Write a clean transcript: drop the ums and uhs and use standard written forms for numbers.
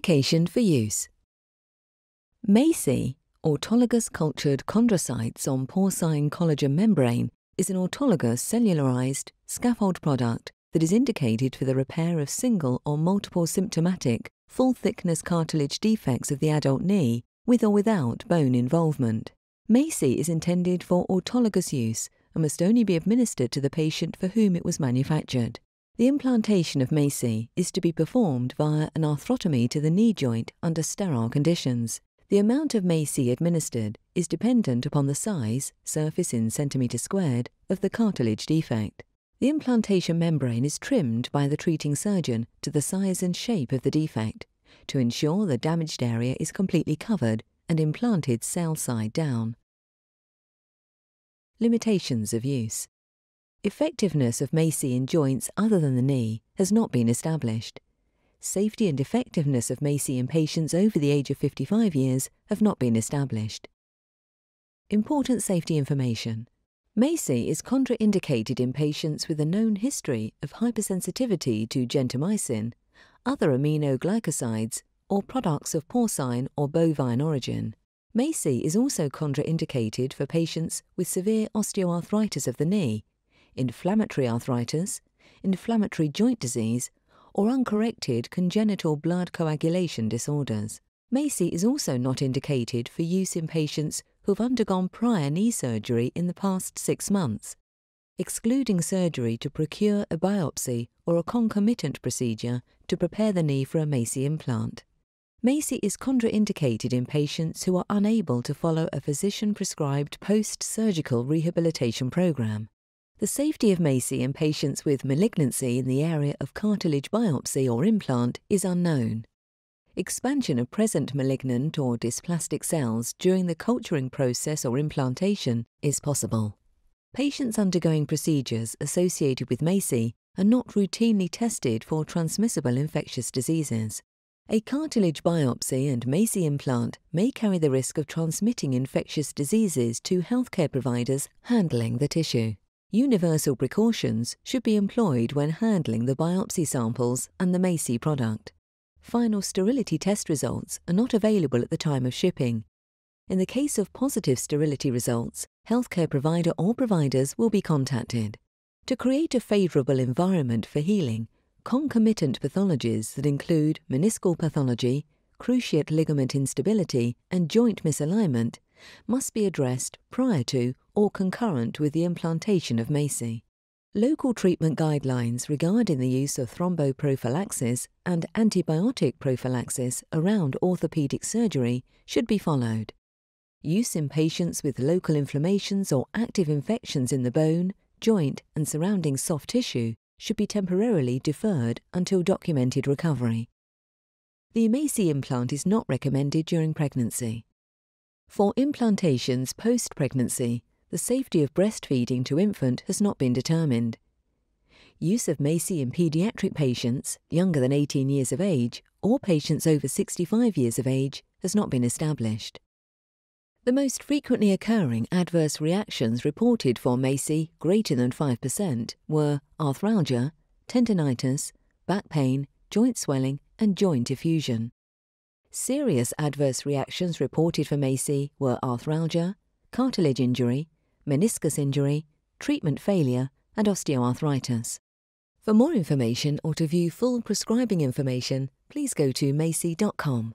Indication for use. MACI, autologous cultured chondrocytes on porcine collagen membrane, is an autologous cellularized scaffold product that is indicated for the repair of single or multiple symptomatic full-thickness cartilage defects of the adult knee with or without bone involvement. MACI is intended for autologous use and must only be administered to the patient for whom it was manufactured. The implantation of MACI is to be performed via an arthrotomy to the knee joint under sterile conditions. The amount of MACI administered is dependent upon the size, surface in centimeters squared, of the cartilage defect. The implantation membrane is trimmed by the treating surgeon to the size and shape of the defect to ensure the damaged area is completely covered and implanted cell side down. Limitations of use. Effectiveness of MACI in joints other than the knee has not been established. Safety and effectiveness of MACI in patients over the age of 55 years have not been established. Important safety information. MACI is contraindicated in patients with a known history of hypersensitivity to gentamicin, other aminoglycosides, or products of porcine or bovine origin. MACI is also contraindicated for patients with severe osteoarthritis of the knee, inflammatory arthritis, inflammatory joint disease, or uncorrected congenital blood coagulation disorders. MACI is also not indicated for use in patients who have undergone prior knee surgery in the past 6 months, excluding surgery to procure a biopsy or a concomitant procedure to prepare the knee for a MACI implant. MACI is contraindicated in patients who are unable to follow a physician-prescribed post-surgical rehabilitation program. The safety of MACI in patients with malignancy in the area of cartilage biopsy or implant is unknown. Expansion of present malignant or dysplastic cells during the culturing process or implantation is possible. Patients undergoing procedures associated with MACI are not routinely tested for transmissible infectious diseases. A cartilage biopsy and MACI implant may carry the risk of transmitting infectious diseases to healthcare providers handling the tissue. Universal precautions should be employed when handling the biopsy samples and the MACI product. Final sterility test results are not available at the time of shipping. In the case of positive sterility results, healthcare provider or providers will be contacted. To create a favorable environment for healing, concomitant pathologies that include meniscal pathology, cruciate ligament instability, and joint misalignment must be addressed prior to or concurrent with the implantation of MACI. Local treatment guidelines regarding the use of thromboprophylaxis and antibiotic prophylaxis around orthopedic surgery should be followed. Use in patients with local inflammations or active infections in the bone, joint, and surrounding soft tissue should be temporarily deferred until documented recovery. The MACI implant is not recommended during pregnancy. For implantations post-pregnancy, the safety of breastfeeding to infant has not been determined. Use of MACI in pediatric patients younger than 18 years of age or patients over 65 years of age has not been established. The most frequently occurring adverse reactions reported for MACI greater than 5% were arthralgia, tendinitis, back pain, joint swelling, and joint effusion. Serious adverse reactions reported for MACI were arthralgia, cartilage injury, meniscus injury, treatment failure, and osteoarthritis. For more information or to view full prescribing information, please go to maci.com.